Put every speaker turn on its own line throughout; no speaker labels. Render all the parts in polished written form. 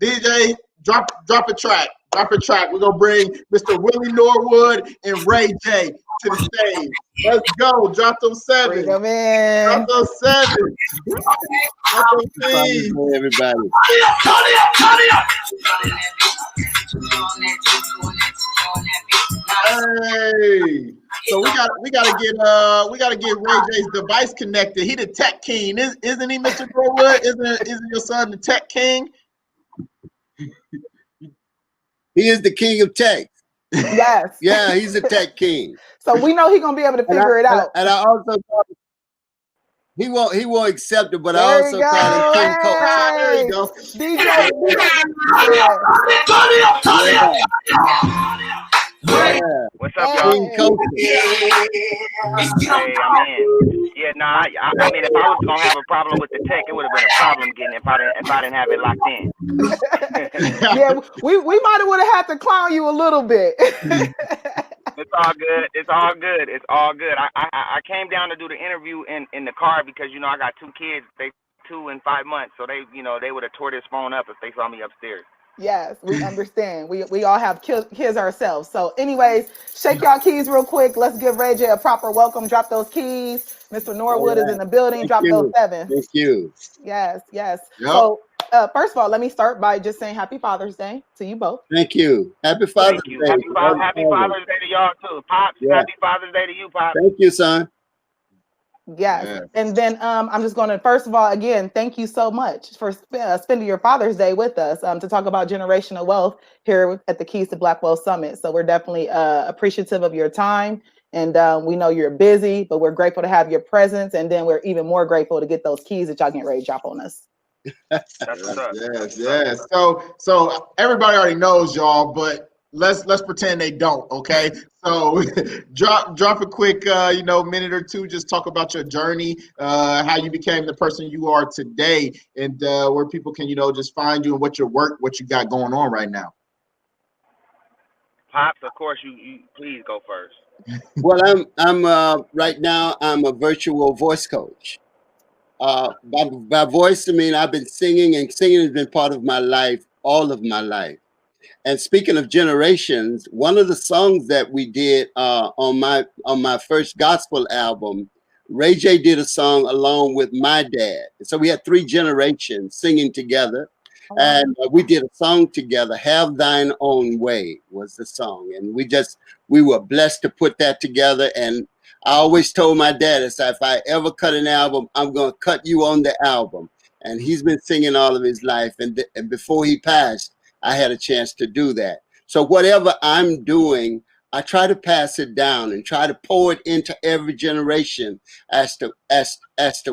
DJ, drop a track. Drop a track. We're gonna bring Mr. Willie Norwood and Ray J to the stage. Let's go. Drop those sevens.
Bring them in.
Drop those sevens. Drop those things.
Everybody.
Hey. So we gotta get Ray J's device connected. He the tech king, isn't he, Mr. Norwood? Isn't your son the tech king?
He is the king of tech.
Yes.
Yeah, he's a tech king.
So we know he's gonna be able to figure it out.
And I also he won't accept it, but
there
I also call him King Coach.
There you go.
DJ.
Yeah.
What's up, y'all?
King Coach.
Hey, I'm in. Yeah, nah. I mean, if I was gonna have a problem with the tech, it would have been a problem getting if I didn't have it locked in.
Yeah, we might have would have had to clown you a little bit.
It's all good. It's all good. It's all good. I came down to do the interview in the car because I got 2 kids. They 2 and 5 months, so they would have tore this phone up if they saw me upstairs.
Yes, we understand. We all have kids ourselves. So anyways, shake y'all keys real quick. Let's give Ray J a proper welcome. Drop those keys. Mr. Norwood is in the building. Drop those sevens.
Thank you.
Yes.
Yep.
So first of all, let me start by just saying Happy Father's Day to you both.
Thank you. Happy Father's Day.
Happy Father's Day to y'all too. Pops, Happy Father's Day to you, Pops.
Thank you, son.
Yes. And then I'm just going to, first of all, again, thank you so much for spending your Father's Day with us to talk about generational wealth here at the Keys to Black Wealth Summit. So we're definitely appreciative of your time. And we know you're busy, but we're grateful to have your presence. And then we're even more grateful to get those keys that y'all getting ready to drop on us.
Yes. So everybody already knows y'all, but let's pretend they don't. Okay. So drop a quick minute or two. Just talk about your journey, how you became the person you are today, and where people can just find you and what you got going on right now.
Pops, of course, you please go first.
Well, I'm right now I'm a virtual voice coach. By voice, I mean I've been singing, and singing has been part of my life, all of my life. And speaking of generations, one of the songs that we did on my first gospel album, Ray J did a song along with my dad. So we had 3 generations singing together. And we did a song together. Have Thine Own Way was the song. And we were blessed to put that together. And I always told my dad, I said, if I ever cut an album, I'm going to cut you on the album. And he's been singing all of his life. And before he passed, I had a chance to do that. So whatever I'm doing, I try to pass it down and try to pour it into every generation as to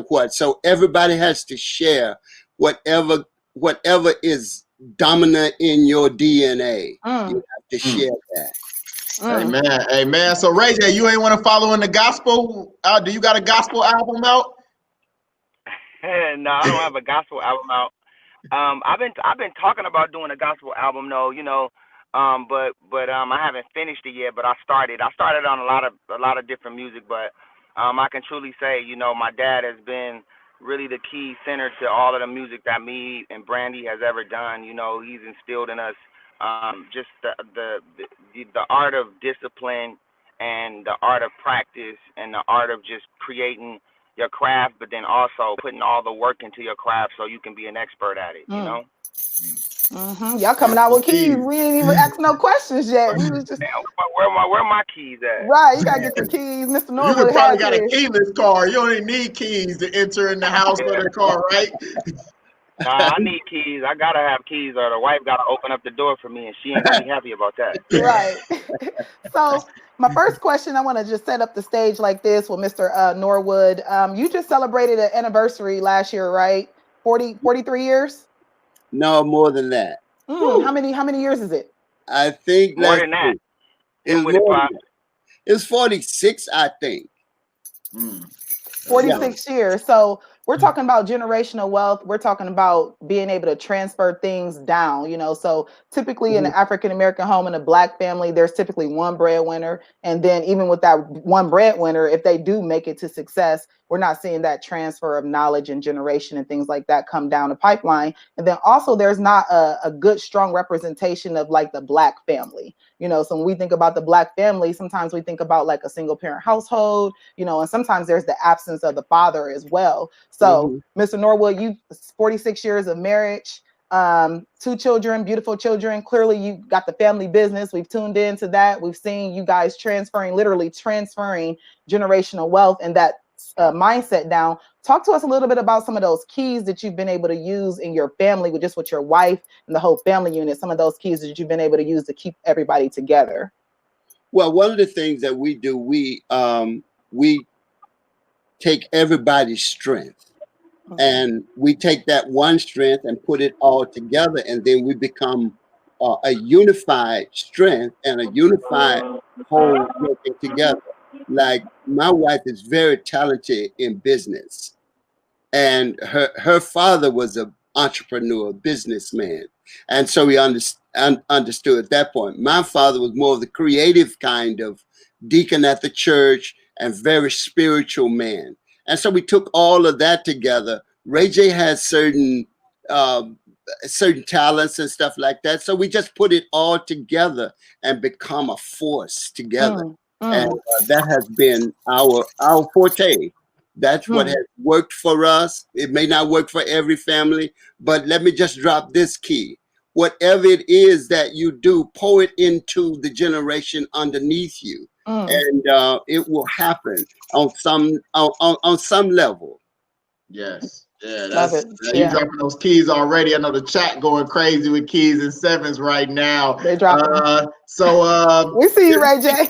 what. So everybody has to share whatever is dominant in your DNA. You have to share that.
Amen. So Ray J, you ain't want to follow in the gospel? Do you got a gospel album out?
No, I don't have a gospel album out. I've been talking about doing a gospel album, though, but I haven't finished it yet. But I started on a lot of different music. But I can truly say, my dad has been really the key center to all of the music that me and Brandy has ever done. He's instilled in us just the art of discipline and the art of practice and the art of just creating your craft, but then also putting all the work into your craft so you can be an expert at it,
Y'all coming out with keys. We ain't even asked no questions yet. We was just
where my keys at?
Right, you gotta get the keys, Mr. Norwood.
You probably got a keyless car. You only need keys to enter in the house or the car, right?
Nah, I need keys. I gotta have keys, or the wife gotta open up the door for me, and she ain't gonna be happy about that.
Right. So my first question, I want to just set up the stage like this with Mr. Norwood. You just celebrated an anniversary last year, right? 43 years?
No, more than that.
How many years is it?
I think
more than that.
It's 46, I think.
46 years. So we're talking about generational wealth. We're talking about being able to transfer things down, so typically in an African-American home, in a Black family, there's typically one breadwinner. And then even with that one breadwinner, if they do make it to success, we're not seeing that transfer of knowledge and generation and things like that come down the pipeline. And then also there's not a good, strong representation of like the Black family. You know, so when we think about the Black family, sometimes we think about like a single parent household, you know, and sometimes there's the absence of the father as well. So Mr. Norwood, you 46 years of marriage, 2 children, beautiful children. Clearly you got the family business. We've tuned into that. We've seen you guys literally transferring generational wealth and that mindset down. Talk to us a little bit about some of those keys that you've been able to use in your family with your wife and the whole family unit, some of those keys that you've been able to use to keep everybody together.
Well, one of the things that we do, we take everybody's strength. And we take that one strength and put it all together, and then we become a unified strength and a unified whole working together. Like my wife is very talented in business, and her father was an entrepreneur, businessman, and so we understood at that point. My father was more of the creative kind of deacon at the church and very spiritual man. And so we took all of that together. Ray J has certain talents and stuff like that. So we just put it all together and become a force together. And that has been our forte. That's what has worked for us. It may not work for every family, but let me just drop this key. Whatever it is that you do, pour it into the generation underneath you. And it will happen on some level.
Yes. Yeah, you dropping those keys already. I know the chat going crazy with keys and sevens right now.
They dropping.
So
we see you, Ray J.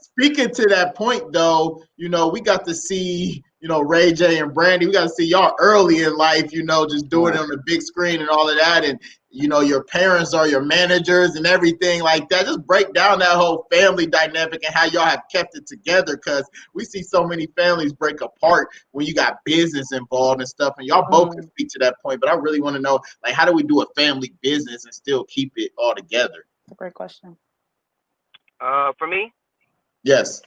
Speaking to that point, though, you know, we got to see, you know, Ray J and Brandy. We got to see y'all early in life, you know, just doing it on the big screen and all of that. And you know, your parents are your managers and everything like that. Just break down that whole family dynamic and how y'all have kept it together, because we see so many families break apart when you got business involved and stuff. And y'all both can speak to that point, but I really want to know, like, how do we do a family business and still keep it all together?
That's a great question.
For me?
Yes.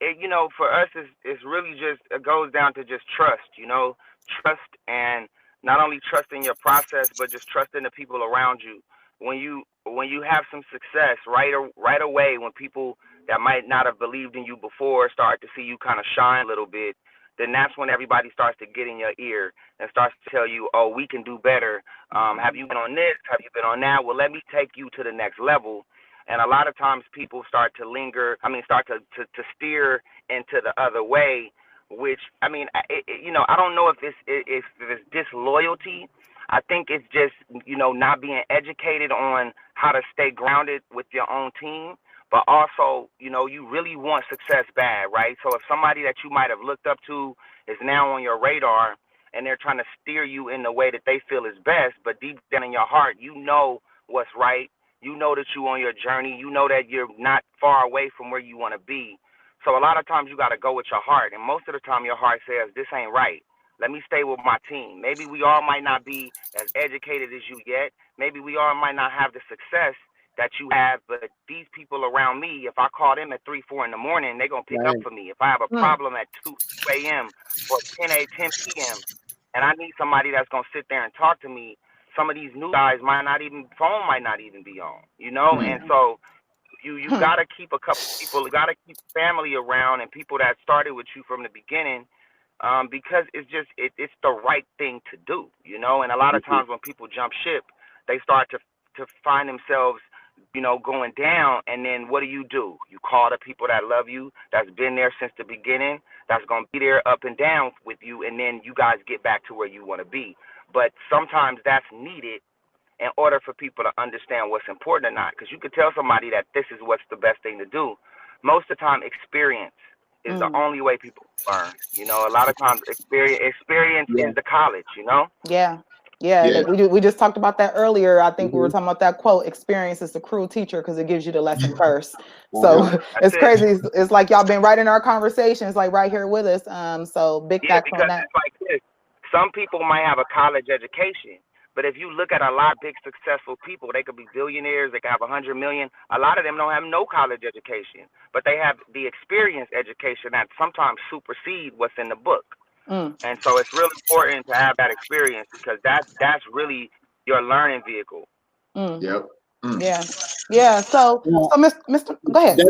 You know, for us, it's really just, it goes down to just trust, you know, trust, and not only trusting your process, but just trusting the people around you. When you have some success right away, when people that might not have believed in you before start to see you kind of shine a little bit, then that's when everybody starts to get in your ear and starts to tell you, oh, we can do better. Have you been on this? Have you been on that? Well, let me take you to the next level. And a lot of times people start to steer into the other way, which, I mean, you know, I don't know if it's disloyalty. I think it's just, you know, not being educated on how to stay grounded with your own team, but also, you know, you really want success bad, right? So if somebody that you might have looked up to is now on your radar and they're trying to steer you in the way that they feel is best, but deep down in your heart, you know what's right. You know that you're on your journey. You know that you're not far away from where you want to be. So a lot of times you got to go with your heart. And most of the time your heart says, this ain't right. Let me stay with my team. Maybe we all might not be as educated as you yet. Maybe we all might not have the success that you have, but these people around me, if I call them at 3, 4 in the morning, they're going to pick up for me. If I have a problem at 2 a.m. or 10 p.m., and I need somebody that's going to sit there and talk to me, some of these new guys phone might not even be on, you know? And so you got to keep a couple people, you got to keep family around and people that started with you from the beginning, because it's the right thing to do, you know? And a lot of times when people jump ship, they start to find themselves, you know, going down. And then what do? You call the people that love you, that's been there since the beginning, that's going to be there up and down with you, and then you guys get back to where you want to be. But sometimes that's needed in order for people to understand what's important or not. Because you could tell somebody that this is what's the best thing to do. Most of the time, experience is the only way people learn. You know, a lot of times experience is the college, you know?
Yeah. We just talked about that earlier. I think we were talking about that quote, experience is the cruel teacher because it gives you the lesson first. So it's crazy. It's like y'all been right in our conversations, like right here with us. So big facts on that.
It's like this. Some people might have a college education, But if you look at a lot of big successful people, they could be billionaires, they could have 100 million. A lot of them don't have no college education, but they have the experience education that sometimes supersedes what's in the book. And so it's really important to have that experience, because that's really your learning vehicle.
Yep.
Yeah. So Mr. Go ahead.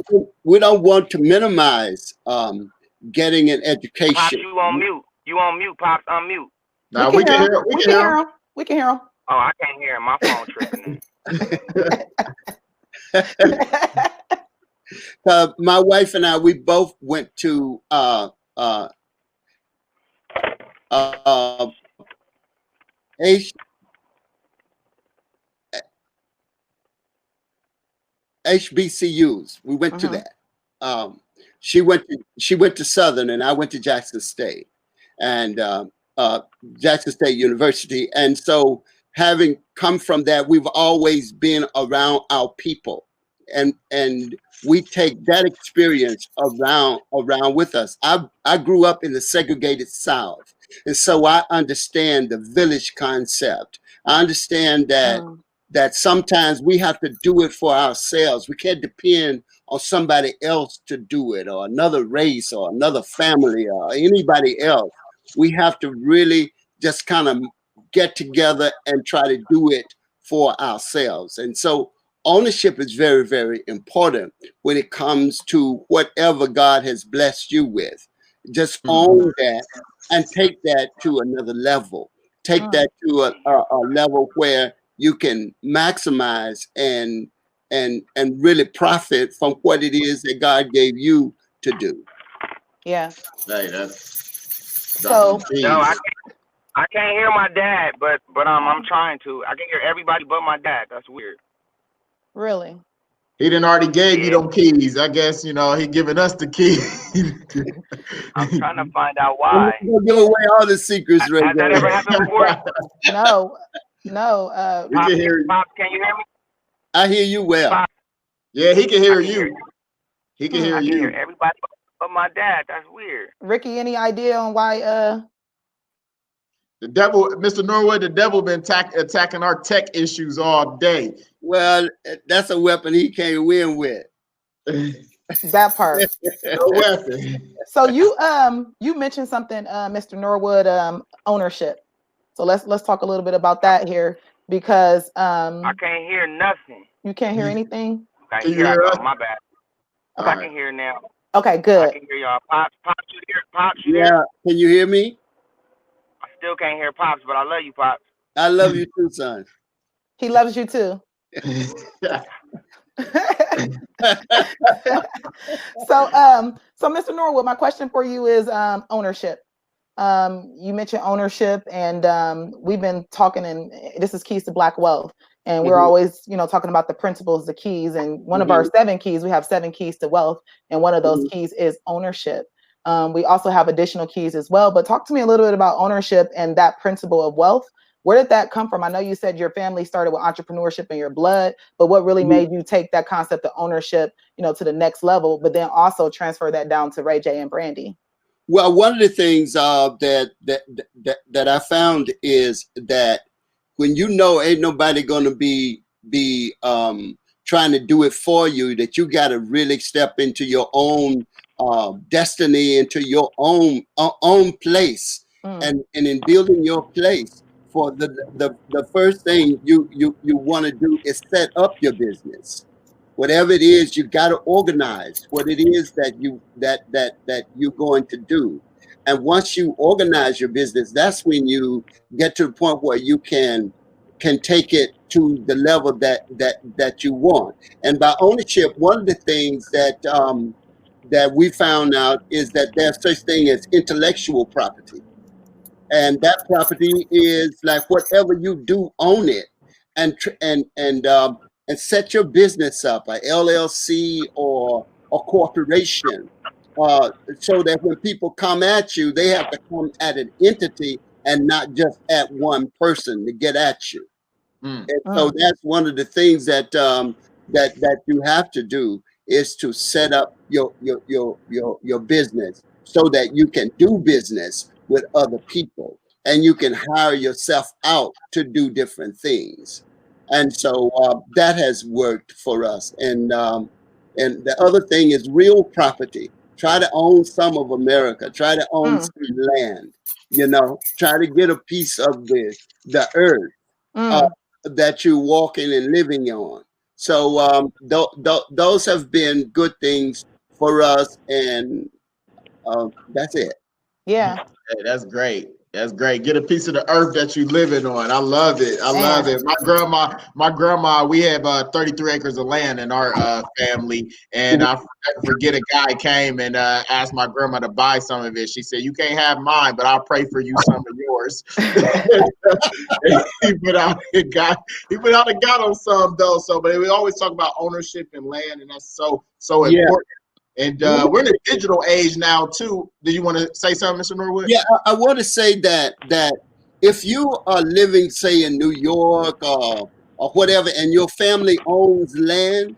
We don't want to minimize getting an education.
Pops, you on mute. You on mute, Pops. Unmute.
Now we can hear him.
We can hear him. We can hear him.
Oh, I can't hear him. My phone tripping.
My wife and I, we both went to HBCUs. We went to that. She went to Southern, and I went to Jackson State, and Jackson State University. And so, having come from that, we've always been around our people, and we take that experience around with us. I grew up in the segregated South, and so I understand the village concept. I understand that sometimes we have to do it for ourselves. We can't depend on somebody else to do it, or another race, or another family, or anybody else. We have to really just kind of get together and try to do it for ourselves. And so ownership is very, very important when it comes to whatever God has blessed you with. Just own that and take that to another level. Take that to a level where you can maximize and really profit from what it is that God gave you to do.
Yeah.
Hey, that's
so.
No, I can't hear my dad, but I'm trying to. I can hear everybody but my dad. That's weird.
Really?
He done already gave you them keys. I guess, he giving us the keys.
I'm trying to find out why.
I'm gonna give away all the secrets, Ray.
Has that ever happened before?
No.
We can hear you.
Pops, can you hear me?
I hear you well.
Pops,
yeah, he can hear you. He can hear
I
you.
can hear everybody but my dad. That's weird.
Ricky, any idea on why
The devil, Mr. Norwood, the devil been attacking our tech issues all day.
Well, that's a weapon he can't win with.
that part?
No weapon.
So you mentioned something, Mr. Norwood, ownership. So let's talk a little bit about that here, because
I can't hear nothing.
You can't hear anything?
Can you hear us?
My bad.
Okay.
I can hear now.
Okay, good.
I can hear y'all. Pops, you hear? Pops, you
Yeah,
hear?
can you hear me?
I still can't hear Pops, but I love you, Pops.
I love you too, son.
He loves you too. So Mr. Norwood, my question for you is ownership. You mentioned ownership, and we've been talking, and this is Keys to Black Wealth, and we're always, talking about the principles, the keys, and one of our 7 keys, we have 7 keys to wealth, and one of those keys is ownership. We also have additional keys as well, but talk to me a little bit about ownership and that principle of wealth. Where did that come from? I know you said your family started with entrepreneurship in your blood, but what really made you take that concept of ownership, to the next level, but then also transfer that down to Ray J and Brandy?
Well, one of the things that I found is that when ain't nobody going to be trying to do it for you, that you got to really step into your own destiny, into your own place, and in building your place. For the first thing you want to do is set up your business. Whatever it is, you got to organize what it is that you're going to do. And once you organize your business, that's when you get to the point where you can take it to the level that you want. And by ownership, one of the things that we found out is that there's such thing as intellectual property. And that property is like whatever you do, own it, and set your business up, a LLC or a corporation, so that when people come at you, they have to come at an entity and not just at one person to get at you. And so that's one of the things that you have to do, is to set up your business so that you can do business with other people. and you can hire yourself out to do different things. And so that has worked for us. And the other thing is real property. Try to own some of America. Try to own some land. Try to get a piece of the earth uh, that you're walking and living on. So those have been good things for us, and that's it.
Yeah.
Hey, that's great. That's great. Get a piece of the earth that you living on. I love it. I love it. My grandma, we have 33 acres of land in our family, and I forget a guy came and asked my grandma to buy some of it. She said, "You can't have mine, but I'll pray for you some of yours." he put out and got him some though. So, but we always talk about ownership and land, and that's so important. And we're in a digital age now too. Do you want to say something, Mr. Norwood?
Yeah, I want to say that if you are living, say, in New York or whatever, and your family owns land,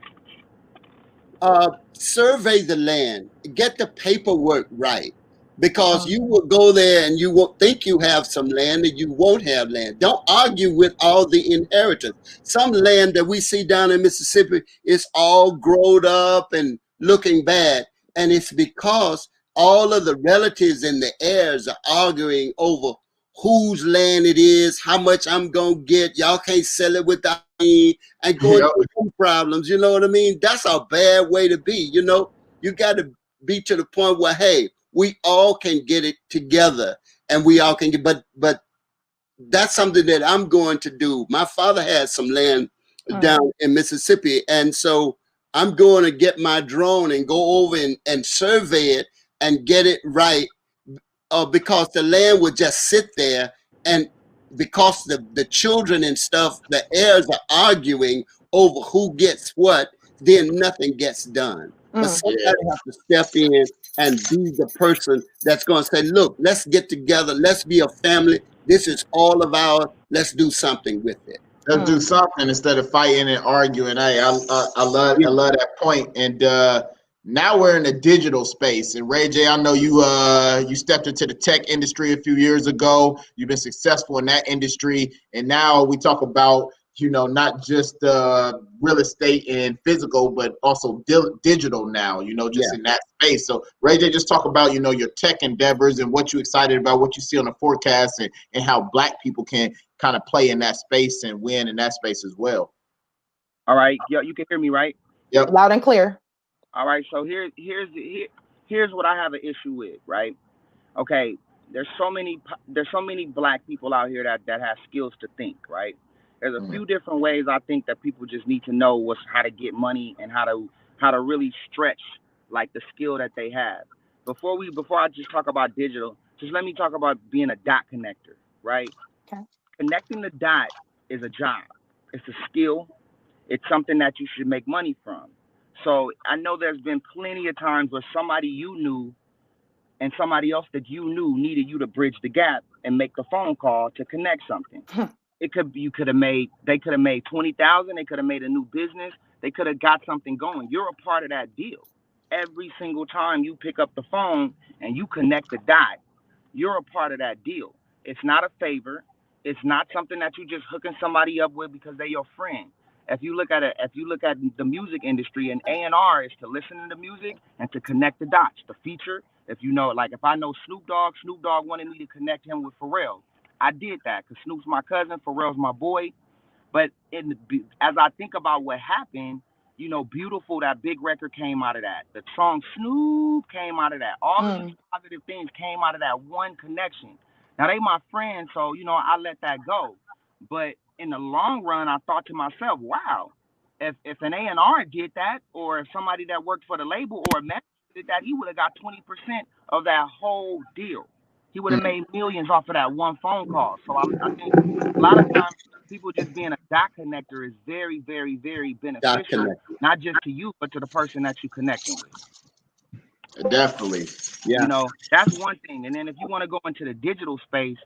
survey the land, get the paperwork right, because you will go there and you will think you have some land and you won't have land. Don't argue with all the inheritance. Some land that we see down in Mississippi is all grown up and looking bad, and it's because all of the relatives and the heirs are arguing over whose land it is, how much I'm gonna get. Y'all can't sell it without me, and going through some problems. You know what I mean? That's a bad way to be. You got to be to the point where, hey, we all can get it together, and we all can get. But that's something that I'm going to do. My father had some land down in Mississippi, and so I'm going to get my drone and go over and survey it and get it right, because the land would just sit there, and because the children and stuff, the heirs are arguing over who gets what, then nothing gets done. But somebody has to step in and be the person that's going to say, look, let's get together. Let's be a family. This is all of ours. Let's do something with it.
Let's do something instead of fighting and arguing. Hey, I love that point. And now we're in a digital space. And Ray J, I know you stepped into the tech industry a few years ago. You've been successful in that industry, and now we talk about not just real estate and physical, but also digital now. In that space. So Ray J, just talk about your tech endeavors and what you're excited about, what you see on the forecast, and how Black people can kind of play in that space and win in that space as well.
All right, you can hear me, right?
Yep,
loud and clear.
All right, so here's what I have an issue with, right? Okay, there's so many Black people out here that have skills to think, right? There's a few different ways I think that people just need to know how to get money and how to really stretch like the skill that they have. Before I just talk about digital, just let me talk about being a dot connector, right?
Okay.
Connecting the dot is a job. It's a skill. It's something that you should make money from. So I know there's been plenty of times where somebody you knew and somebody else that you knew needed you to bridge the gap and make the phone call to connect something. They could have made $20,000. They could have made a new business. They could have got something going. You're a part of that deal. Every single time you pick up the phone and you connect the dot, you're a part of that deal. It's not a favor. It's not something that you just hooking somebody up with because they're your friend. If you look at the music industry, and A&R is to listen to the music and to connect the dots. The feature, if I know Snoop Dogg wanted me to connect him with Pharrell. I did that because Snoop's my cousin, Pharrell's my boy. But as I think about what happened, Beautiful, that big record came out of that. The song Snoop came out of that. All of these positive things came out of that one connection. Now, they my friends, so, I let that go. But in the long run, I thought to myself, wow, if an A&R did that, or if somebody that worked for the label or a manager did that, he would have got 20% of that whole deal. He would have made millions off of that one phone call. So I think a lot of times people just being a dot connector is very, very, very beneficial, not just to you, but to the person that you're connecting with.
Definitely.
Yeah.
That's one thing. And then if you want to go into the digital space,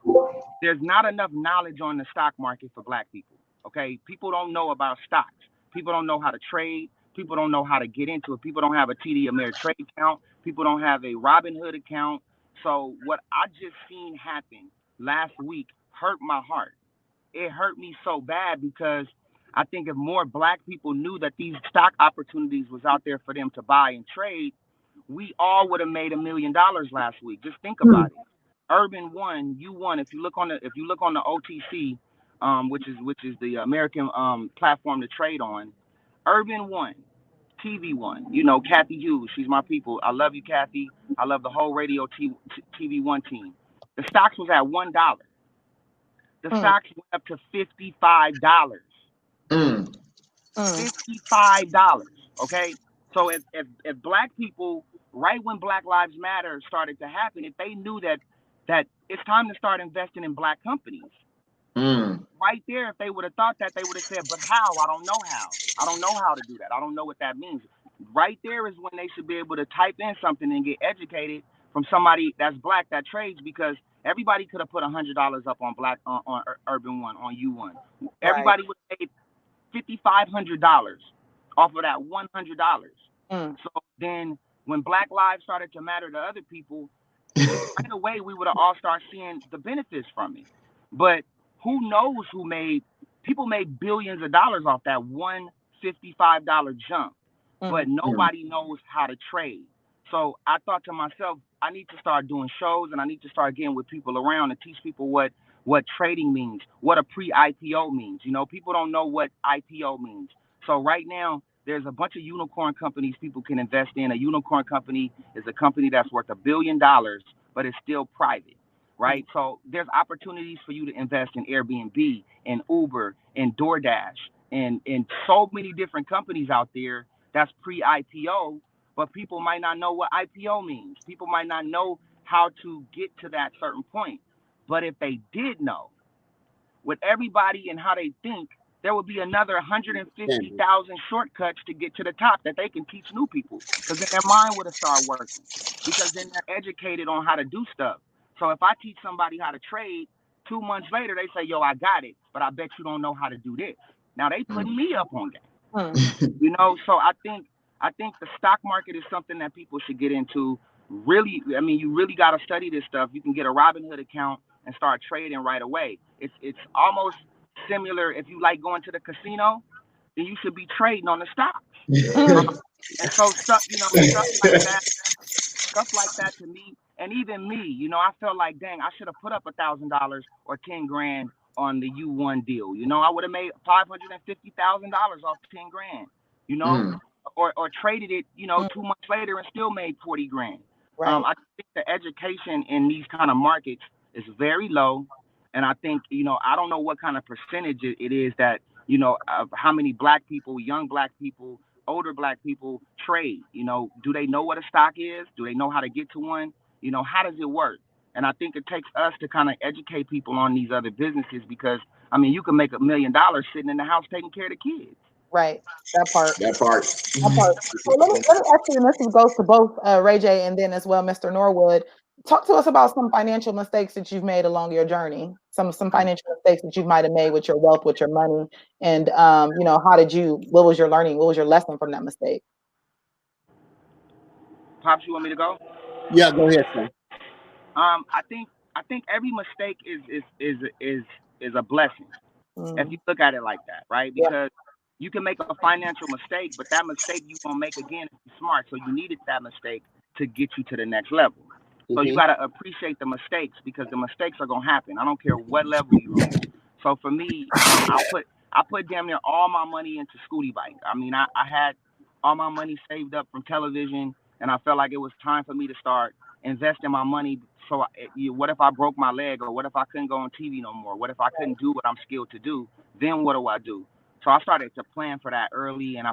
there's not enough knowledge on the stock market for Black people. Okay, people don't know about stocks. People don't know how to trade. People don't know how to get into it. People don't have a TD Ameritrade account. People don't have a Robinhood account. So what I just seen happen last week hurt my heart. It hurt me so bad because I think if more black people knew that these stock opportunities was out there for them to buy and trade, we all would have made $1 million last week. Just think about it. Urban One, you won. If you look on the OTC, which is the American platform to trade on, Urban One, TV One. You know Kathy Hughes. She's my people. I love you, Kathy. I love the whole radio TV One team. The stocks was at $1. The stocks went up to $55. $55. Okay. So if black people, right when Black Lives Matter started to happen, if they knew that it's time to start investing in black companies, right there, if they would have thought that, they would have said, but how? I don't know how. I don't know how to do that. I don't know what that means. Right there is when they should be able to type in something and get educated from somebody that's black that trades, because everybody could have put $100 up on Urban One, on U1. Everybody would have made $5,500 off of that $100. So then when Black Lives started to matter to other people, right away we would have all started seeing the benefits from it. But who knows people made billions of dollars off that one $55 jump, but nobody knows how to trade. So I thought to myself, I need to start doing shows, and I need to start getting with people around and teach people what trading means, what a pre-IPO means. You know, people don't know what IPO means. So right now, there's a bunch of unicorn companies people can invest in. A unicorn company is a company that's worth $1 billion, but it's still private, right? So there's opportunities for you to invest in Airbnb, in Uber, in DoorDash, and in so many different companies out there that's pre-IPO, but people might not know what IPO means. People might not know how to get to that certain point. But if they did know, with everybody and how they think, there would be another 150,000 shortcuts to get to the top that they can teach new people, because then their mind would have started working, because then they're educated on how to do stuff. So if I teach somebody how to trade, 2 months later they say, yo, I got it, but I bet you don't know how to do this. Now they putting me up on that. You know, so I think the stock market is something that people should get into. Really, I mean, you really got to study this stuff. You can get a Robinhood account and start trading right away. It's almost similar. If you like going to the casino, then you should be trading on the stocks. And so stuff like that to me, and even me, you know, I felt like, dang, I should have put up $1,000 or 10 grand on the U1 deal. You know, I would have made $550,000 off 10 grand. You know, or traded it, you know, 2 months later and still made 40 grand. I think the education in these kind of markets is very low. And I think, you know, I don't know what kind of percentage it is that, you know, of how many black people, young black people, older black people trade. You know, do they know what a stock is? Do they know how to get to one? You know, how does it work? And I think it takes us to kind of educate people on these other businesses, because, I mean, you can make $1 million sitting in the house taking care of the kids.
Right. That part.
That part.
So let me actually, and this goes to both Ray J and then as well, Mr. Norwood. Talk to us about some financial mistakes that you've made along your journey. Some financial mistakes that you might have made with your wealth, with your money, and you know, what was your learning? What was your lesson from that mistake?
Pops, you want me to go?
Yeah, go ahead, son.
I think every mistake is a blessing, if you look at it like that, right? Because you can make a financial mistake, but that mistake you won't make again if you're smart. So you needed that mistake to get you to the next level. So you got to appreciate the mistakes, because the mistakes are gonna happen. I don't care what level you're on. So for me, I put damn near all my money into Scooty Bike. I mean, I had all my money saved up from television, and I felt like it was time for me to start investing my money. So what if I broke my leg, or what if I couldn't go on TV no more? What if I couldn't do what I'm skilled to do? Then what do I do? So I started to plan for that early, and I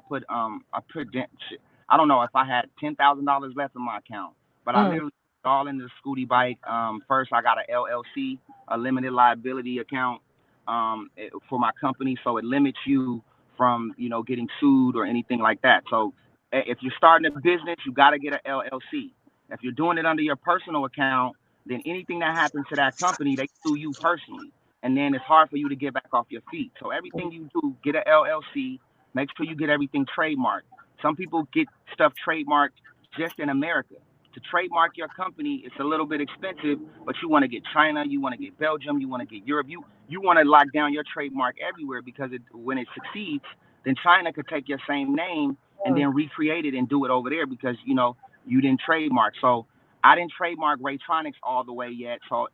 don't know if I had $10,000 left in my account, but I literally put all into the Scooty Bike. First, I got an LLC, a limited liability account, for my company, so it limits you from, you know, getting sued or anything like that. So if you're starting a business, you got to get an LLC. If you're doing it under your personal account, then anything that happens to that company, they sue you personally. And then it's hard for you to get back off your feet. So everything you do, get an LLC, make sure you get everything trademarked. Some people get stuff trademarked just in America. to trademark your company, it's a little bit expensive, but you want to get China, you want to get Belgium, you want to get Europe, you want to lock down your trademark everywhere, because when it succeeds, then China could take your same name and then recreate it and do it over there, because you didn't trademark. So I didn't trademark Raytronics all the way yet. So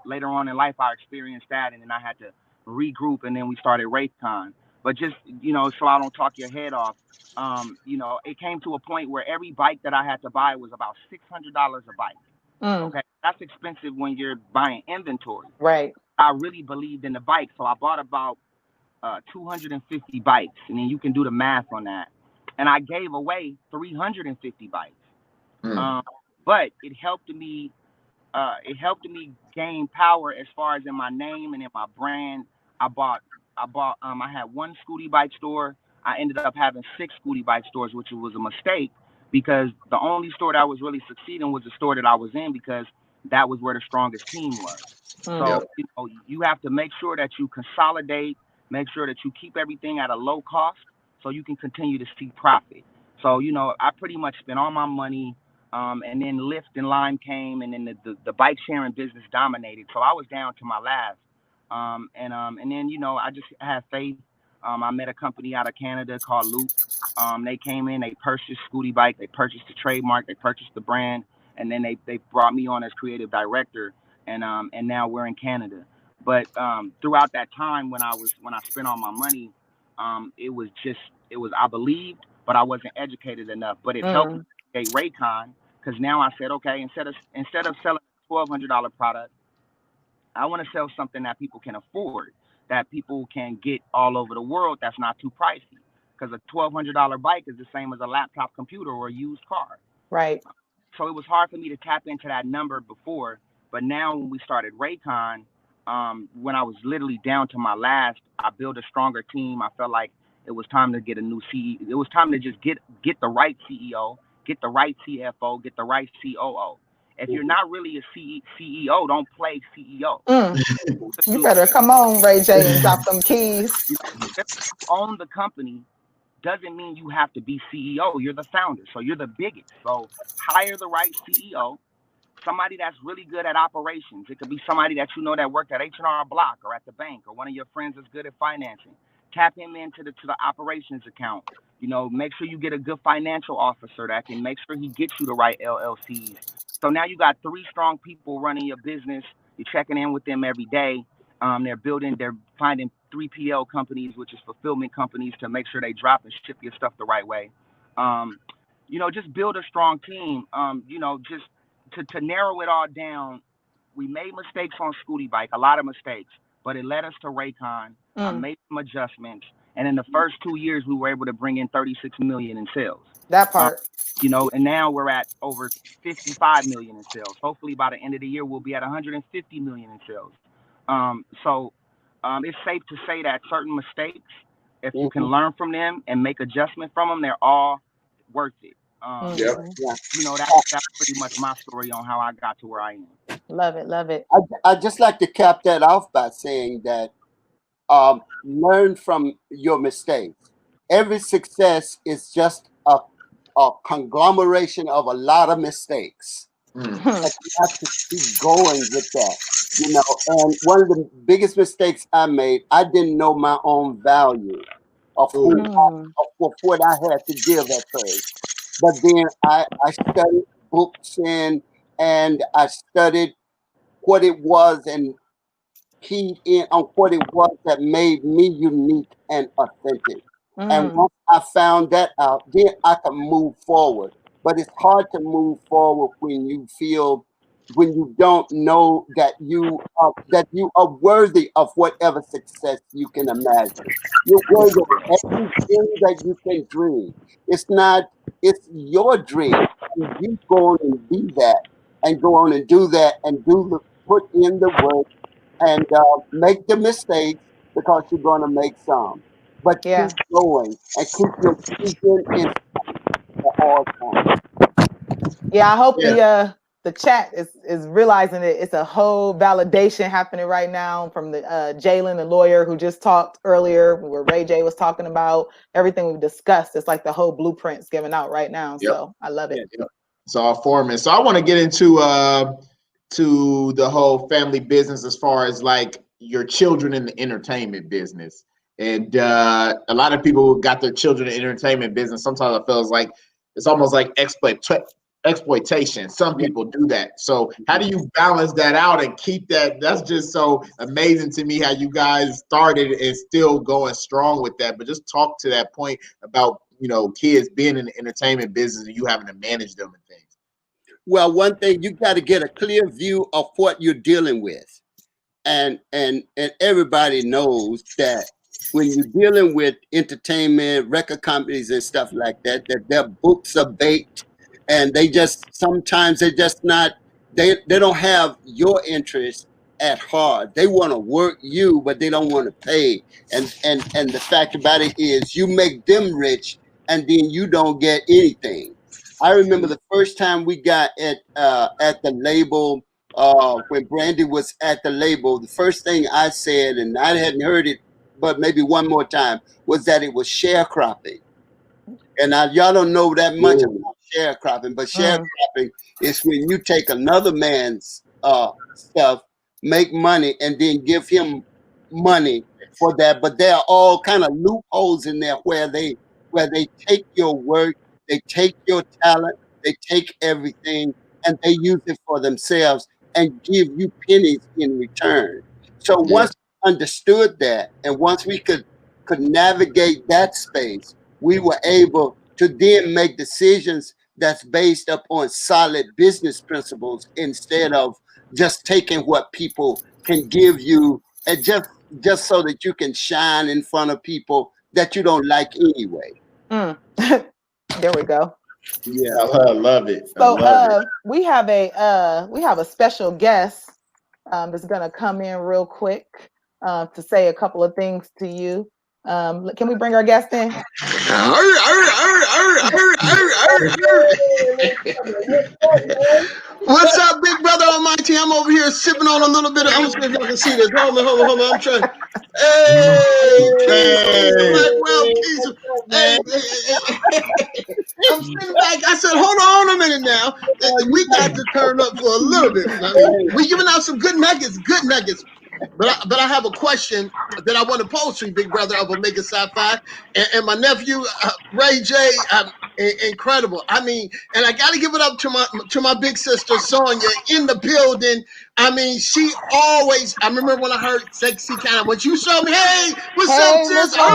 later on in life I experienced that, and then I had to regroup, and then we started Raycon. But just so I don't talk your head off, it came to a point where every bike that I had to buy was about $600 a bike. Okay, that's expensive when you're buying inventory.
Right.
I really believed in the bike, so I bought about 250 bikes, and then you can do the math on that. And I gave away 350 bikes. But it helped me. It helped me gain power as far as in my name and in my brand. I had one Scooty bike store. I ended up having 6 Scooty bike stores, which was a mistake, because the only store that was really succeeding was the store that I was in, because that was where the strongest team was. So you have to make sure that you consolidate, make sure that you keep everything at a low cost, so you can continue to see profit. So I pretty much spent all my money. And then Lyft and Lime came, and then the bike sharing business dominated. So I was down to my last. And then I just had faith. I met a company out of Canada called Loop. They came in, they purchased Scooty Bike, they purchased the trademark, they purchased the brand, and then they brought me on as creative director. And now we're in Canada. But throughout that time when I spent all my money, it was I believed, but I wasn't educated enough. But it helped me create Raycon. Because now I said, okay, instead of selling a $1,200 product, I want to sell something that people can afford, that people can get all over the world, that's not too pricey. Because a $1,200 bike is the same as a laptop computer or a used car.
Right.
So it was hard for me to tap into that number before. But now when we started Raycon, when I was literally down to my last, I built a stronger team. I felt like it was time to get a new CEO. It was time to just get the right CEO, get the right CFO, get the right COO. If you're not really a CEO, don't play CEO.
You better come on, Ray J, and drop them keys.
Just own the company doesn't mean you have to be CEO. You're the founder, so you're the biggest. So hire the right CEO, somebody that's really good at operations. It could be somebody that that worked at H&R Block or at the bank, or one of your friends that's good at financing. Tap him into the operations account. Make sure you get a good financial officer that can make sure he gets you the right LLCs. So now you got 3 strong people running your business. You're checking in with them every day. They're finding 3PL companies, which is fulfillment companies, to make sure they drop and ship your stuff the right way. Just build a strong team. Just to narrow it all down, we made mistakes on Scooty Bike, a lot of mistakes, but it led us to Raycon. I made some adjustments, and in the first 2 years, we were able to bring in 36 million in sales.
That part.
And now we're at over 55 million in sales. Hopefully by the end of the year, we'll be at 150 million in sales. So it's safe to say that certain mistakes, if you can learn from them and make adjustment from them, they're all worth it. That's pretty much my story on how I got to where I am.
Love it, love it.
I'd just like to cap that off by saying that learn from your mistakes. Every success is just a conglomeration of a lot of mistakes. And you have to keep going with that. And one of the biggest mistakes I made, I didn't know my own value of what I had to give at first. But then I studied books and I studied what it was and keyed in on what it was that made me unique and authentic. And once I found that out, then I can move forward. But it's hard to move forward when you don't know that you are worthy of whatever success you can imagine. You're worthy of everything that you can dream. It's your dream. And you go on and be that, and go on and do that, and put in the work, and make the mistakes, because you're going to make some. But keep going and keep your vision in at all times.
Yeah, I hope the chat is realizing it. It's a whole validation happening right now from the Jalen, the lawyer who just talked earlier, where Ray J was talking about everything we've discussed. It's like the whole blueprint's given out right now. So I love it.
It's all forming. So I want to get into to the whole family business as far as like your children in the entertainment business. And a lot of people got their children in the entertainment business. Sometimes it feels like it's almost like exploitation. Some people do that. So how do you balance that out and keep that? That's just so amazing to me how you guys started and still going strong with that. But just talk to that point about, you know, kids being in the entertainment business and you having to manage them and things.
Well, one thing, you got to get a clear view of what you're dealing with. And everybody knows that when you're dealing with entertainment, record companies and stuff like that, that their books are baked, and they just sometimes they just not they don't have your interest at heart. They want to work you, but they don't want to pay. And the fact about it is, you make them rich, and then you don't get anything. I remember the first time we got at the label. When Brandy was at the label, the first thing I said, and I hadn't heard it, but maybe one more time, was that it was sharecropping. And y'all don't know that much about sharecropping, but sharecropping is when you take another man's stuff, make money, and then give him money for that. But there are all kind of loopholes in there where they take your work, they take your talent, they take everything, and they use it for themselves and give you pennies in return. So once we understood that, and once we could navigate that space, we were able to then make decisions that's based upon solid business principles instead of just taking what people can give you and just so that you can shine in front of people that you don't like anyway.
There we go.
Yeah,
I love it.
So we have a special guest that's gonna come in real quick to say a couple of things to you. Can we bring our guest in?
What's up, big brother almighty? I'm over here sipping on a little bit of, I'm see if y'all can see this. Hold on. I'm trying. Hey, Blackwell Keys. Hey. I'm sitting back. I said, hold on a minute now. We got to turn up for a little bit. I mean, we giving out some good nuggets. But I have a question that I want to pose to you, big brother of Omega Sci-Fi, and my nephew Ray J. Incredible. I mean, and I got to give it up to my big sister Sonia in the building. I mean, she always. I remember when I heard "Sexy Kind of," when you showed me, "Hey, what's up, sis?"
Hey,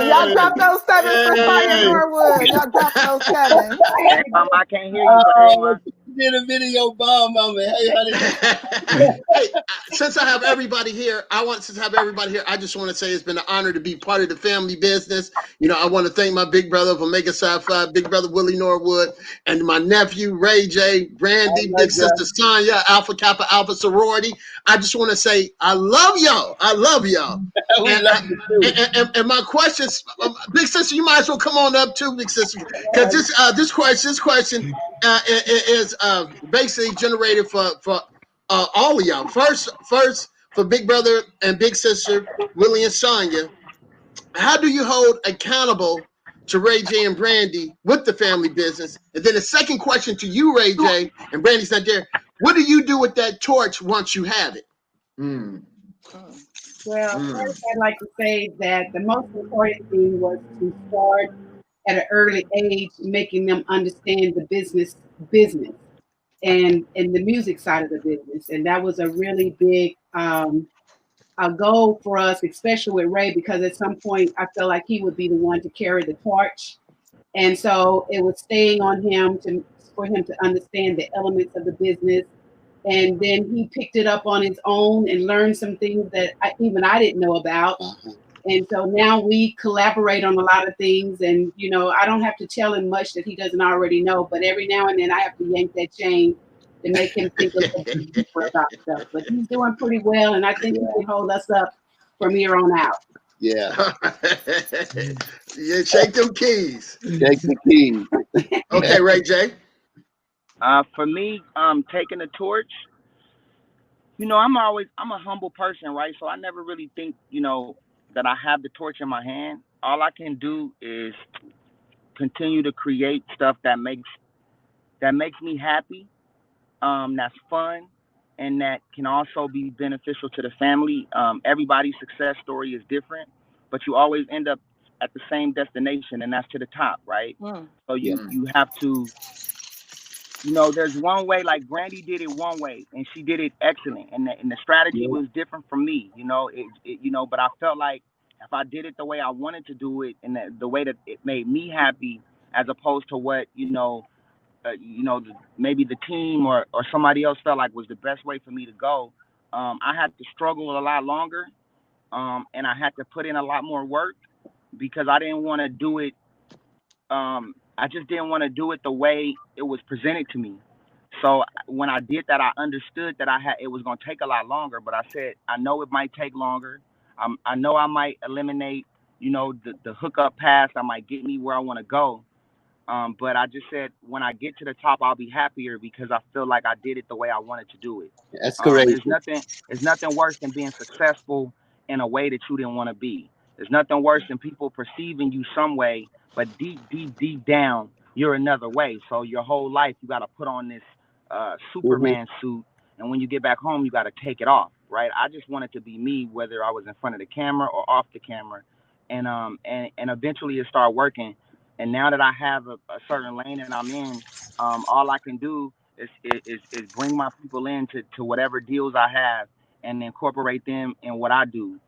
y'all drop those sevens for fire, Norwood. Y'all drop those sevens.
Hey, Mama, I can't hear you, but hey, Mama.
Did a video bomb on me. Hey, honey.
Hey, since I have everybody here, I just want to say it's been an honor to be part of the family business. You know, I want to thank my big brother of Omega Sci-Fi, big brother Willie Norwood, and my nephew Ray J, Brandy, big sister Sonia, Alpha Kappa Alpha Sorority. I just want to say I love y'all. And my questions, big sister, you might as well come on up too, big sister, because this question is basically generated for all of y'all. First for big brother and big sister Willie and Sonya. How do you hold accountable to Ray J and Brandy with the family business? And then the second question to you, Ray J, and Brandy's not there. What do you do with that torch once you have it?
Well, first I'd like to say that the most important thing was to start at an early age, making them understand the business and the music side of the business. And that was a really big a goal for us, especially with Ray, because at some point I felt like he would be the one to carry the torch. And so it was staying on him for him to understand the elements of the business. And then he picked it up on his own and learned some things that I didn't know about. And so now we collaborate on a lot of things. And, you know, I don't have to tell him much that he doesn't already know. But every now and then I have to yank that chain to make him think a little bit deeper about stuff. But he's doing pretty well. And I think he can hold us up from here on out.
Yeah.
Yeah, shake them keys.
Shake the keys.
Okay, Ray J.
For me, taking the torch, you know, I'm a humble person, right? So I never really think, you know, that I have the torch in my hand. All I can do is continue to create stuff that makes me happy, that's fun, and that can also be beneficial to the family. Everybody's success story is different, but you always end up at the same destination, and that's to the top, right? So you have to, there's one way, like Brandy did it one way, and she did it excellent, and the strategy was different from me, but I felt like if I did it the way I wanted to do it, and the way that it made me happy, as opposed to what maybe the team or somebody else felt like was the best way for me to go, I had to struggle a lot longer, and I had to put in a lot more work because I didn't want to do it. I just didn't want to do it the way it was presented to me. So when I did that, I understood that it was going to take a lot longer. But I said, I know it might take longer. I know I might eliminate, the hookup pass. I might get me where I want to go. But I just said, when I get to the top, I'll be happier because I feel like I did it the way I wanted to do it.
That's correct.
There's nothing worse than being successful in a way that you didn't want to be. There's nothing worse than people perceiving you some way, but deep down, you're another way. So your whole life, you got to put on this Superman suit. And when you get back home, you got to take it off, right? I just wanted to be me, whether I was in front of the camera or off the camera. And eventually it started working. And now that I have a certain lane that I'm in, all I can do is bring my people in to whatever deals I have and incorporate them in what I do.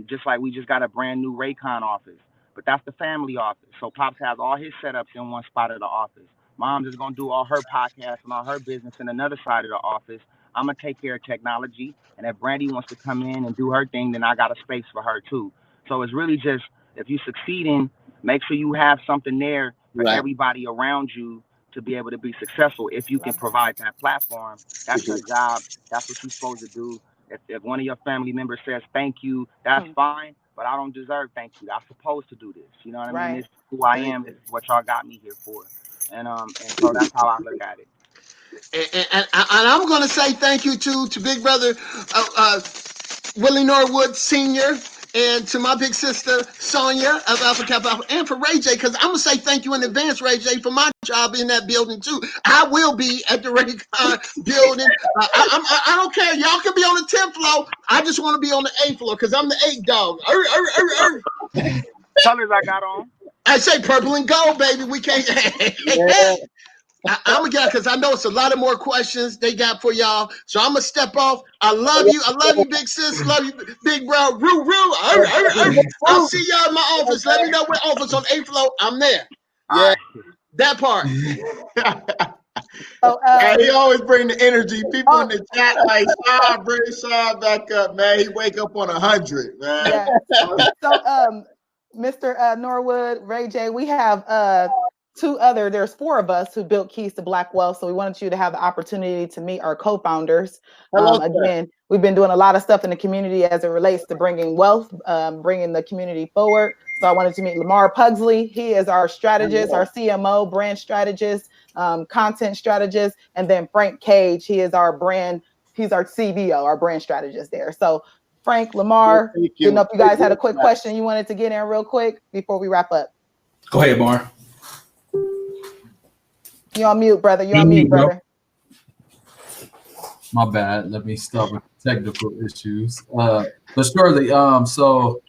Just like we just got a brand new Raycon office, but that's the family office. So Pops has all his setups in one spot of the office. Mom's is going to do all her podcasts and all her business in another side of the office. I'm going to take care of technology. And if Brandy wants to come in and do her thing, then I got a space for her too. So it's really just, if you succeed in, make sure you have something there for everybody around you to be able to be successful. If you can provide that platform, that's your job. That's what you're supposed to do. If one of your family members says thank you, that's fine, but I don't deserve thank you. I'm supposed to do this. You know what I mean? This is who I am. This is what y'all got me here for. And so that's how I look at it.
And I'm going to say thank you to Big Brother Willie Norwood Sr., and to my big sister, Sonia of Alpha Kappa Alpha, and for Ray J, because I'm going to say thank you in advance, Ray J, for my job in that building, too. I will be at the Raycon building. I don't care. Y'all can be on the 10th floor. I just want to be on the 8th floor because I'm the 8th dog.
Colors I got on.
I say purple and gold, baby. We can't. I'm gonna get, because I know it's a lot of more questions they got for y'all. So I'm gonna step off. I love you. I love you, big sis. Love you, big bro. Roo. I'll see y'all in my office. Let me know what office on 8th floor. I'm there. Yeah, that part.
He always bring the energy. People in the chat like, bring Sean back up, man. He wake up on 100, man.
Yeah. So, Mr. Norwood, Ray J, we have there's 4 of us who built Keys to Black Wealth. So we wanted you to have the opportunity to meet our co-founders. Again, we've been doing a lot of stuff in the community as it relates to bringing wealth, bringing the community forward. So I wanted to meet Lamar Pugsley. He is our strategist, our CMO, brand strategist, content strategist. And then Frank Cage, he's our CBO, our brand strategist there. So Frank, Lamar, you know if you guys had a quick question you wanted to get in real quick before we wrap up.
Go ahead, Mar.
You're on mute, brother. You're on mute, brother.
My bad. Let me start with technical issues. But surely, so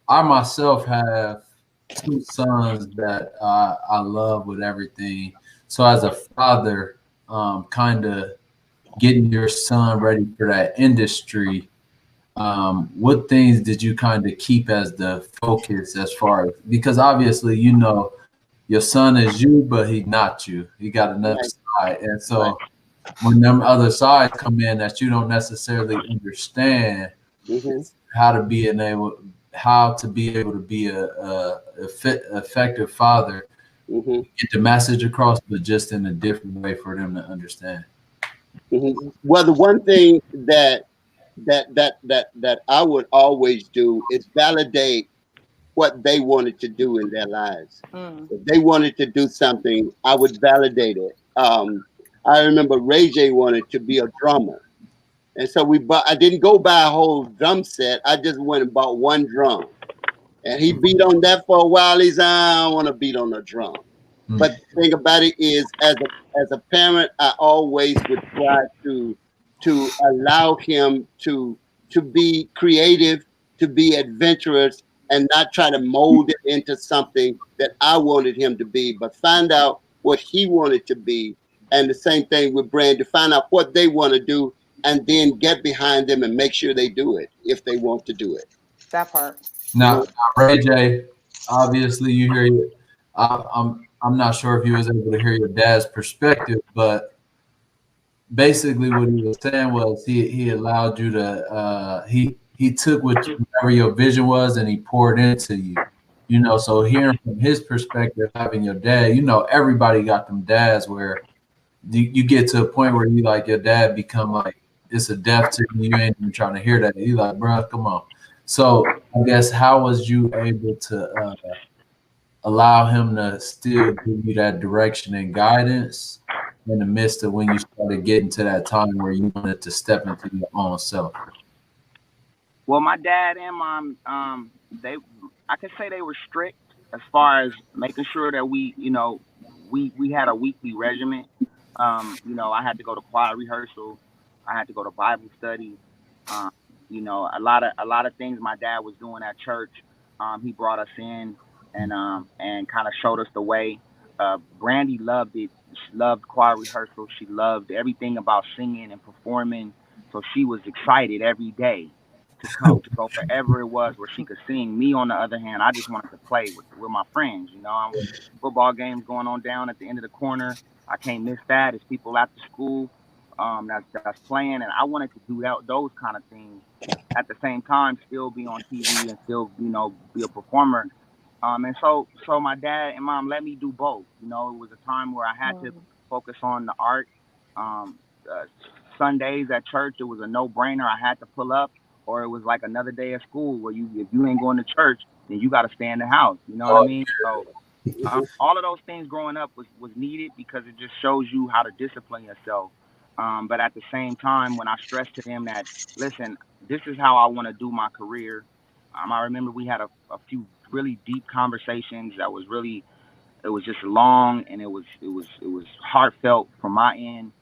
I myself have 2 sons that I love with everything. So as a father, kind of getting your son ready for that industry, what things did you kind of keep as the focus as far as, because obviously, your son is you, but he's not you. He got another side. And so when them other sides come in that you don't necessarily understand, how to be able to be a effective father, get the message across, but just in a different way for them to understand.
Well, the one thing that I would always do is validate what they wanted to do in their lives. If they wanted to do something, I would validate it. I remember Ray J wanted to be a drummer. And so I didn't go buy a whole drum set. I just went and bought one drum. And he beat on that for a while. He's I don't want to beat on a drum. But the thing about it is, as a parent, I always would try to allow him to be creative, to be adventurous, and not try to mold it into something that I wanted him to be, but find out what he wanted to be. And the same thing with Brandy, find out what they want to do, and then get behind them and make sure they do it if they want to do it.
That part.
Now, Ray J, obviously you hear it. I'm not sure if you was able to hear your dad's perspective, but basically what he was saying was he allowed you to he took whatever your vision was and he poured into you. You know, so hearing from his perspective, having your dad, you know, everybody got them dads where you get to a point where you like your dad become like it's a death to you. You ain't even trying to hear that. You like, bro, come on. So I guess how was you able to allow him to still give you that direction and guidance in the midst of when you started getting to that time where you wanted to step into your own self?
Well, my dad and mom, I could say they were strict as far as making sure that we had a weekly regimen. I had to go to choir rehearsal. I had to go to Bible study. A lot of things my dad was doing at church. He brought us in and kind of showed us the way. Brandy loved it. She loved choir rehearsal. She loved everything about singing and performing. So she was excited every day to go wherever it was where she could sing. Me, on the other hand, I just wanted to play with my friends. Football games going on down at the end of the corner. I can't miss that. It's people after school that's playing, and I wanted to do those kind of things. At the same time, still be on TV and still, be a performer. And so my dad and mom let me do both. It was a time where I had to focus on the art. Sundays at church, it was a no-brainer. I had to pull up, or it was like another day at school where if you ain't going to church, then you got to stay in the house. You know what I mean? So all of those things growing up was needed because it just shows you how to discipline yourself. But at the same time, when I stressed to them that, listen, this is how I want to do my career. I remember we had a few really deep conversations that was really, it was just long, and it was heartfelt from my end.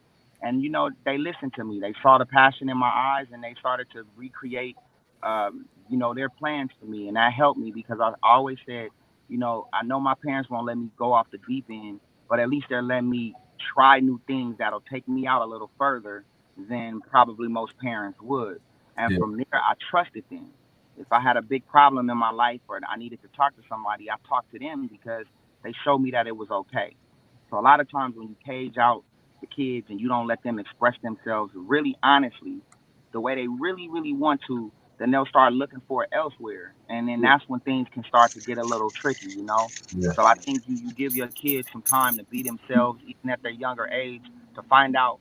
And, they listened to me. They saw the passion in my eyes, and they started to recreate, their plans for me. And that helped me because I always said, I know my parents won't let me go off the deep end, but at least they're letting me try new things that'll take me out a little further than probably most parents would. And from there, I trusted them. If I had a big problem in my life or I needed to talk to somebody, I talked to them because they showed me that it was okay. So a lot of times when you cage out the kids and you don't let them express themselves really honestly, the way they really, really want to, then they'll start looking for it elsewhere. And then that's when things can start to get a little tricky, Yeah. So I think you give your kids some time to be themselves, even at their younger age, to find out,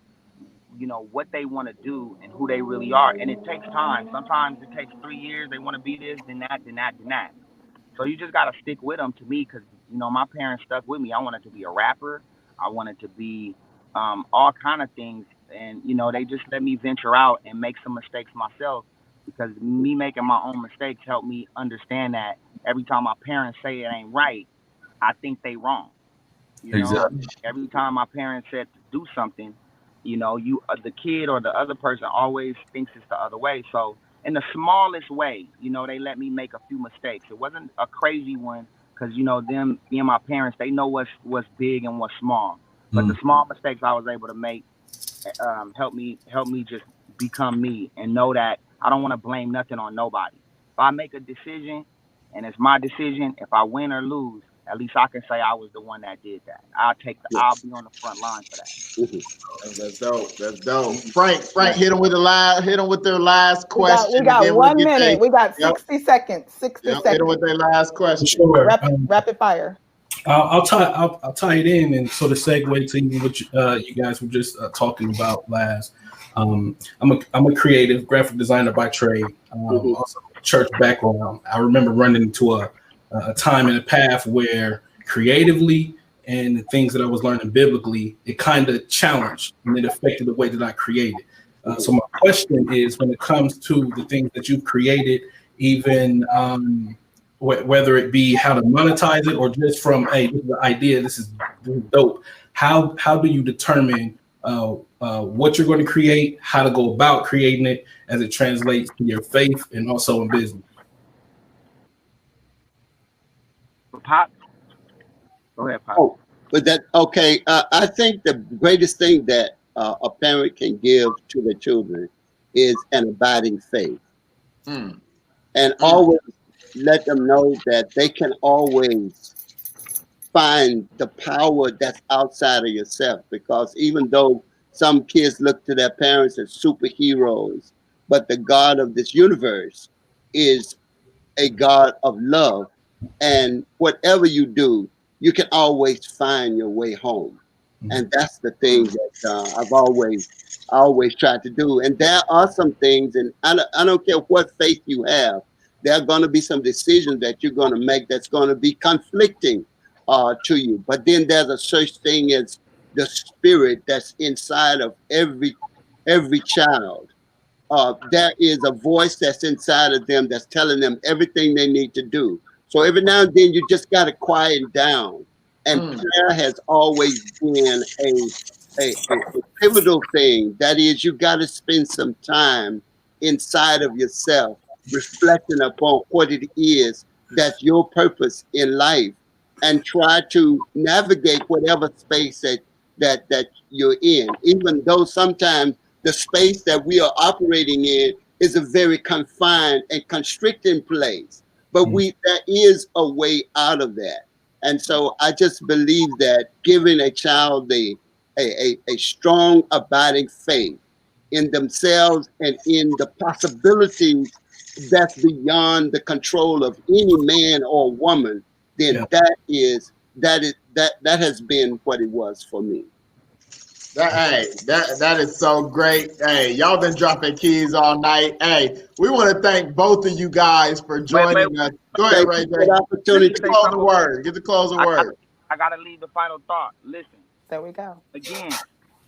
what they want to do and who they really are. And it takes time. Sometimes it takes 3 years. They want to be this, then that, then that, then that. So you just got to stick with them to me because, my parents stuck with me. I wanted to be a rapper. I wanted to be all kind of things. And, they just let me venture out and make some mistakes myself because me making my own mistakes helped me understand that every time my parents say it ain't right, I think they wrong.
Exactly.
Every time my parents said to do something, the kid or the other person always thinks it's the other way. So in the smallest way, they let me make a few mistakes. It wasn't a crazy one because, them being my parents, they know what's big and what's small. But the small mistakes I was able to make help me just become me and know that I don't want to blame nothing on nobody. If I make a decision and it's my decision, if I win or lose, at least I can say I was the one that did that. I'll be on the front line for that.
That's dope. That's dope. Frank, hit them with their last question.
We got 1 minute. We got 60 seconds. 60 seconds.
Hit them with their last question.
Sure.
Rapid fire.
I'll tie it in and sort of segue to even what you guys were just talking about last. I'm a creative graphic designer by trade. Also church background. I remember running into a time and a path where creatively and the things that I was learning biblically, it kind of challenged and it affected the way that I created. So my question is, when it comes to the things that you've created, even whether it be how to monetize it or just from, hey, this is the idea, this is is dope. How do you determine what you're going to create, how to go about creating it as it translates to your faith and also in business?
Pop. Go ahead, Pop.
Oh, but that okay. I think the greatest thing that a parent can give to their children is an abiding faith, and always let them know that they can always find the power that's outside of yourself. Because even though some kids look to their parents as superheroes, but the God of this universe is a God of love, and whatever you do, you can always find your way home. And that's the thing that I've always tried to do. And there are some things, and I don't care what faith you have, there are going to be some decisions that you're going to make that's going to be conflicting to you. But then there's a such thing as the spirit that's inside of every child. There is a voice that's inside of them that's telling them everything they need to do. So every now and then you just got to quiet down. And prayer has always been a pivotal thing. That is, you got to spend some time inside of yourself, reflecting upon what it is that's your purpose in life, and try to navigate whatever space that you're in, even though sometimes the space that we are operating in is a very confined and constricting place. But there is a way out of that. And so I just believe that giving a child a strong, abiding faith in themselves and in the possibilities that's beyond the control of any man or woman, then that has been what it was for me.
That is so great. Hey, y'all been dropping keys all night. Hey, we want to thank both of you guys for joining us. Go ahead, Ray J.
Opportunity.
Get the closing word.
I gotta leave the final thought. Listen.
There we go.
Again,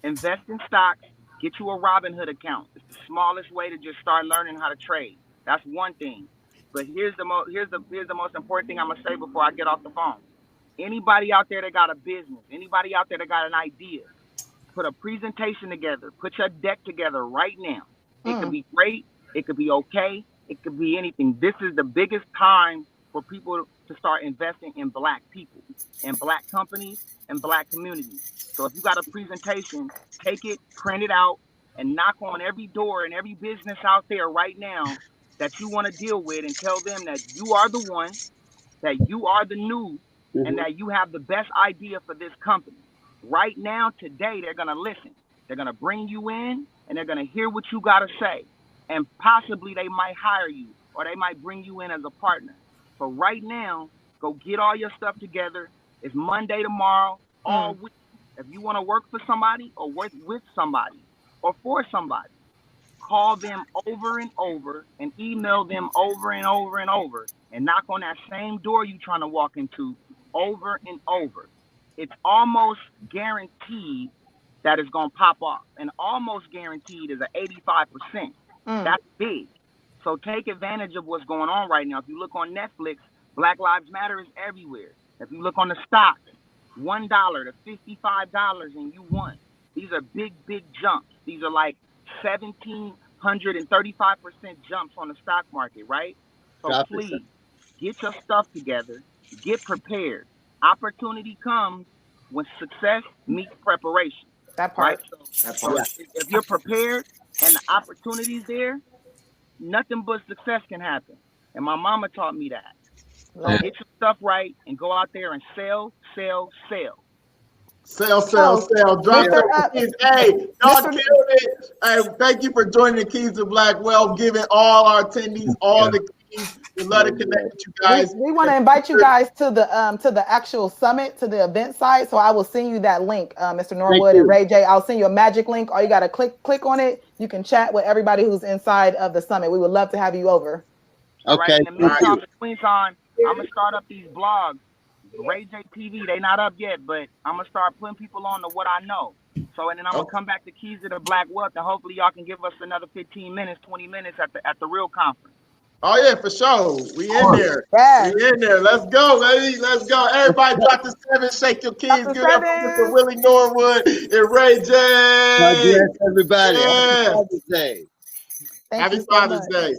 invest in stocks. Get you a Robinhood account. It's the smallest way to just start learning how to trade. That's one thing. But here's the most important thing I'm gonna say before I get off the phone. Anybody out there that got a business, anybody out there that got an idea, put a presentation together, put your deck together right now. It could be great, it could be okay, it could be anything. This is the biggest time for people to start investing in Black people, in Black companies, and Black communities. So if you got a presentation, take it, print it out, and knock on every door and every business out there right now that you want to deal with, and tell them that you are the one, that you are the new, and that you have the best idea for this company. Right now, today, they're going to listen. They're going to bring you in, and they're going to hear what you got to say. And possibly they might hire you, or they might bring you in as a partner. So right now, go get all your stuff together. It's Monday tomorrow, all week. If you want to work for somebody or work with somebody or for somebody, call them over and over and email them over and over and over, and knock on that same door you're trying to walk into over and over. It's almost guaranteed that it's going to pop off. And almost guaranteed is an 85%. That's big. So take advantage of what's going on right now. If you look on Netflix, Black Lives Matter is everywhere. If you look on the stocks, $1 to $55 and you won. These are big, big jumps. These are like 1,735% jumps on the stock market, right? So please, get your stuff together. Get prepared. Opportunity comes when success meets preparation.
That part.
Right? So if you're prepared and the opportunity's there, nothing but success can happen. And my mama taught me that. So get your stuff right and go out there and sell, sell, sell.
Sell. Drop the keys. Hey, y'all killed it. Hey, thank you for joining the Keys to Black Wealth, giving all our attendees all the keys. We love to connect with you guys.
We want to invite you guys to the actual summit, to the event site. So I will send you that link, Mr. Norwood and Ray J. I'll send you a magic link. All you got to click on it. You can chat with everybody who's inside of the summit. We would love to have you over.
Okay.
Right, in the meantime, I'm gonna start up these blogs. Ray J TV, they not up yet, but I'm gonna start putting people on to what I know. So, and then I'm gonna come back to Keys to the Black Wealth, and hopefully y'all can give us another 15 minutes, 20 minutes at the real conference.
Oh yeah, for sure. We in there.
Yes.
We in there. Let's go, baby. Let's go. Everybody drop the 7, shake your keys.
Drop the
Give it up for Mr.
sevens.
Willie Norwood and Ray J.
God bless everybody.
Yeah.
Happy Father's Day.
Thank
Happy
you so
Father's
much.
Day.